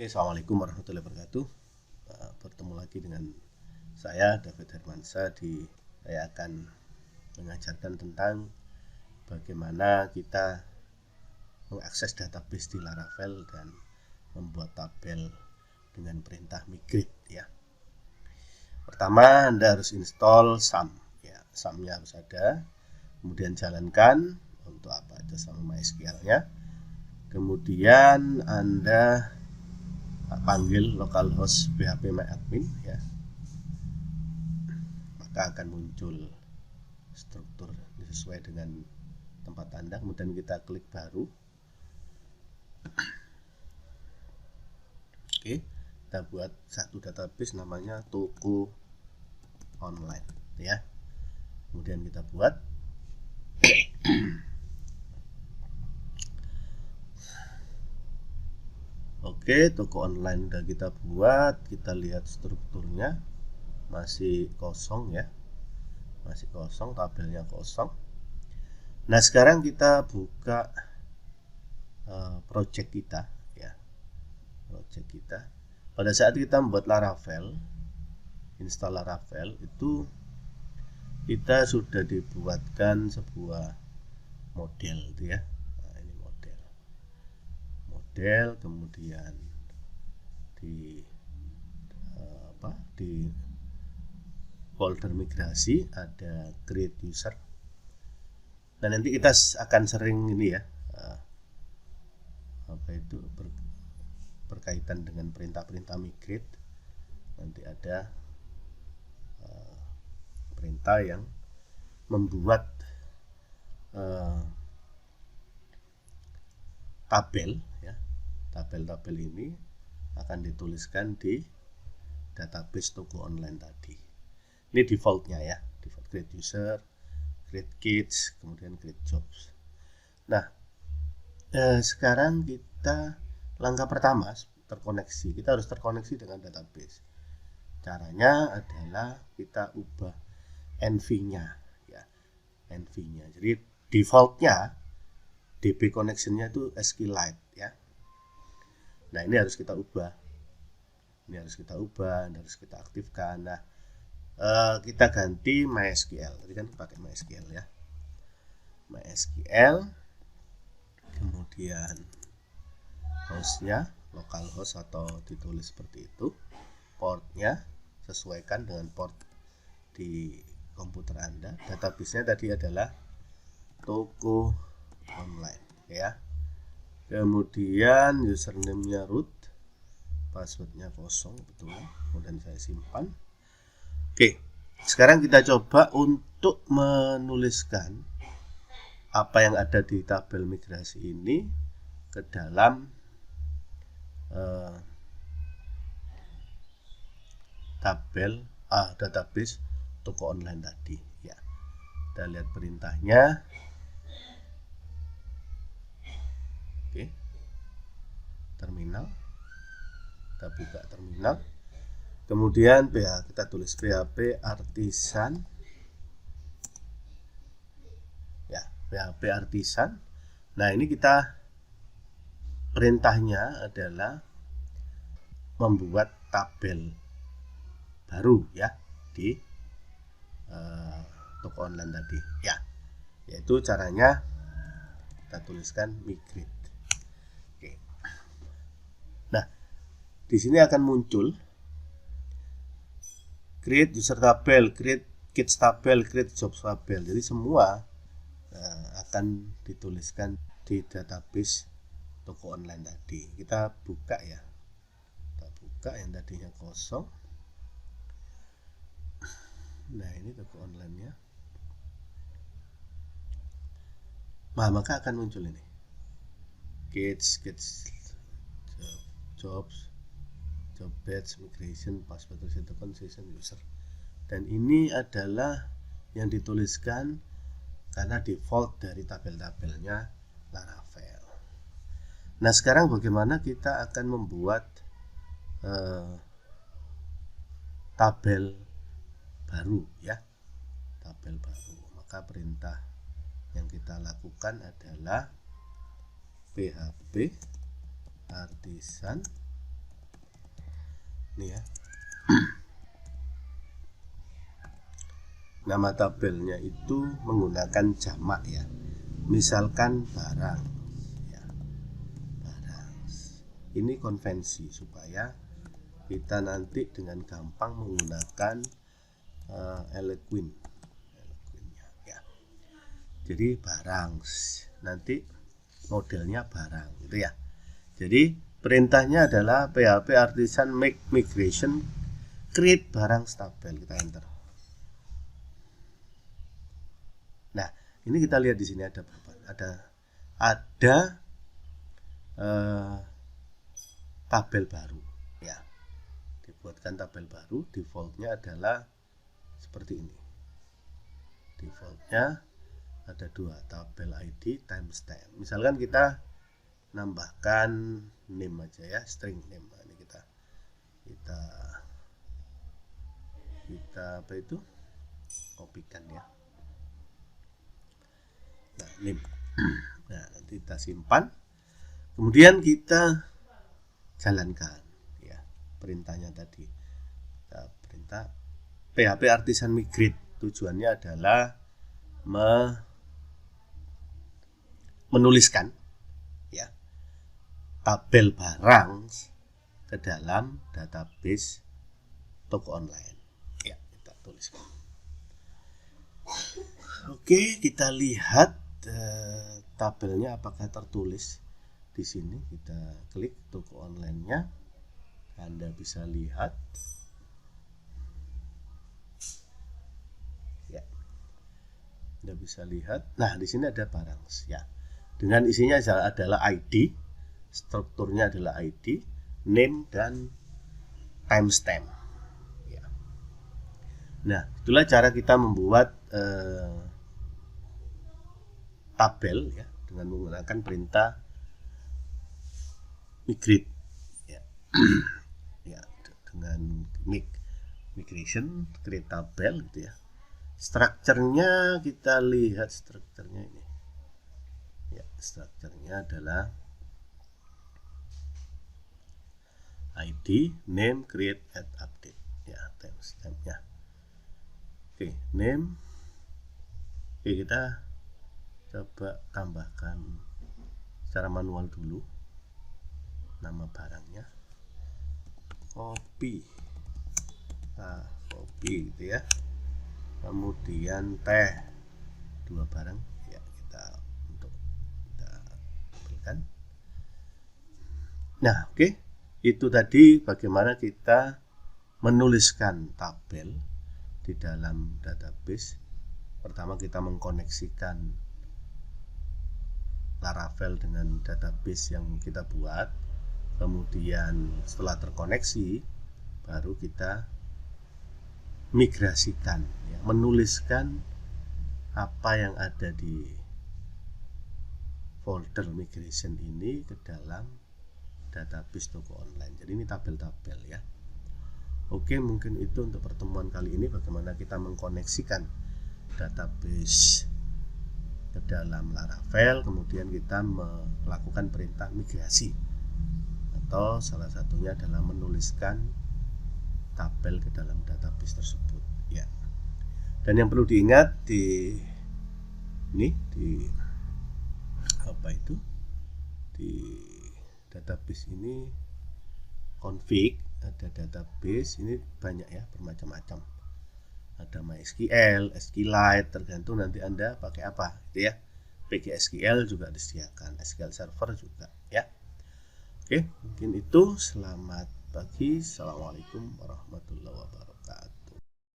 Oke, Assalamualaikum warahmatullahi wabarakatuh. Bertemu lagi dengan saya David Hermansyah. Saya akan mengajarkan tentang bagaimana kita mengakses database di Laravel dan membuat tabel dengan perintah migrate ya. Pertama, Anda harus install SAM ya. SAM-nya harus ada. Kemudian jalankan untuk apa aja sama MySQL-nya. Kemudian Anda panggil localhost phpMyAdmin ya, maka akan muncul struktur sesuai dengan tempat Anda. Kemudian kita klik baru. Oke, kita buat satu database namanya toko online ya. Kemudian kita buat Oke, toko online udah kita buat. Kita lihat strukturnya masih kosong ya, masih kosong, tabelnya kosong. Nah, sekarang kita buka project kita ya, project kita. Pada saat kita membuat Laravel, install Laravel, itu kita sudah dibuatkan sebuah model gitu ya. Nah, ini model, kemudian di folder migrasi ada create user. Nah, nanti kita akan sering ini ya, berkaitan dengan perintah-perintah migrate. Nanti ada perintah yang membuat tabel ya. Tabel-tabel ini akan dituliskan di database toko online tadi. Ini defaultnya ya, default create user, create kids, kemudian create jobs. Nah, sekarang kita langkah pertama terkoneksi. Kita harus terkoneksi dengan database. Caranya adalah kita ubah env-nya ya, env-nya. Jadi defaultnya DB connection-nya itu SQLite ya. Nah, ini harus kita ubah. Ini harus kita aktifkan. Nah, kita ganti MySQL. Tadi kan pakai MySQL ya. MySQL. Kemudian hostnya localhost atau ditulis seperti itu. Portnya sesuaikan dengan port di komputer Anda. Database-nya tadi adalah toko online ya. Kemudian username-nya root, password-nya kosong, betul. Kemudian saya simpan. Oke, sekarang kita coba untuk menuliskan apa yang ada di tabel migrasi ini ke dalam tabel database toko online tadi ya. Kita lihat perintahnya. Oke, terminal, kita buka terminal. Kemudian kita tulis php artisan ya, php artisan. Nah, ini kita perintahnya adalah membuat tabel baru ya di toko online tadi ya, yaitu caranya kita tuliskan migrate. Oke. Nah, di sini akan muncul create user tabel, create kids tabel, create jobs tabel. Jadi semua akan dituliskan di database toko online tadi. Kita buka ya, kita buka yang tadinya kosong. Nah, ini toko online-nya. Nah, maka akan muncul ini kids, jobs, job batch, migration, password reset concession user. Dan ini adalah yang dituliskan karena default dari tabel-tabelnya Laravel. Nah, sekarang bagaimana kita akan membuat tabel baru ya, tabel baru. Maka perintah yang kita lakukan adalah php artisan Ini ya. Nama tabelnya itu menggunakan jamak ya. Misalkan barang ya. Barang. Ini konvensi supaya kita nanti dengan gampang menggunakan Eloquent-nya ya. Jadi barang, nanti modelnya barang gitu ya. Jadi perintahnya adalah PHP Artisan make migration create barang tabel, kita enter. Nah, ini kita lihat di sini ada berapa? Ada tabel baru ya. Dibuatkan tabel baru, defaultnya adalah seperti ini. Defaultnya ada dua, tabel ID timestamp. Misalkan kita nambahkan name aja ya, string name. Nah, ini kita apa itu? Kopikan ya. Nah, name. Nah, nanti kita simpan. Kemudian kita jalankan ya perintahnya tadi. Kita perintah PHP Artisan migrate, tujuannya adalah menuliskan ya tabel barang ke dalam database toko online ya, kita tuliskan. Oke, kita lihat tabelnya apakah tertulis di sini. Kita klik toko online-nya, Anda bisa lihat ya. Anda bisa lihat. Nah, di sini ada barang ya. Dengan isinya adalah ID, strukturnya adalah ID, name dan timestamp. Ya. Nah, itulah cara kita membuat tabel ya dengan menggunakan perintah migrate ya. Ya, dengan migration create tabel gitu ya. Strukturnya kita lihat, strukturnya ini ya, strukturnya adalah ID, name, create, add, update ya, timestampnya. Oke, name. Oke, kita coba tambahkan secara manual dulu nama barangnya, kopi gitu ya. Kemudian teh, 2 barang ya, kita ambilkan. Nah, oke. Itu tadi bagaimana kita menuliskan tabel di dalam database. Pertama kita mengkoneksikan Laravel dengan database yang kita buat. Kemudian setelah terkoneksi, baru kita migrasikan ya, menuliskan apa yang ada di folder migration ini ke dalam database toko online. Jadi ini tabel-tabel ya. Oke, mungkin itu untuk pertemuan kali ini, bagaimana kita mengkoneksikan database ke dalam Laravel, kemudian kita melakukan perintah migrasi, atau salah satunya adalah menuliskan tabel ke dalam database tersebut ya. Dan yang perlu diingat di database ini config, ada database ini banyak ya, bermacam-macam. Ada MySQL, SQLite, tergantung nanti Anda pakai apa gitu ya. PGSQL juga disediakan, SQL Server juga ya. Oke, mungkin itu. Selamat pagi. Assalamualaikum warahmatullahi wabarakatuh.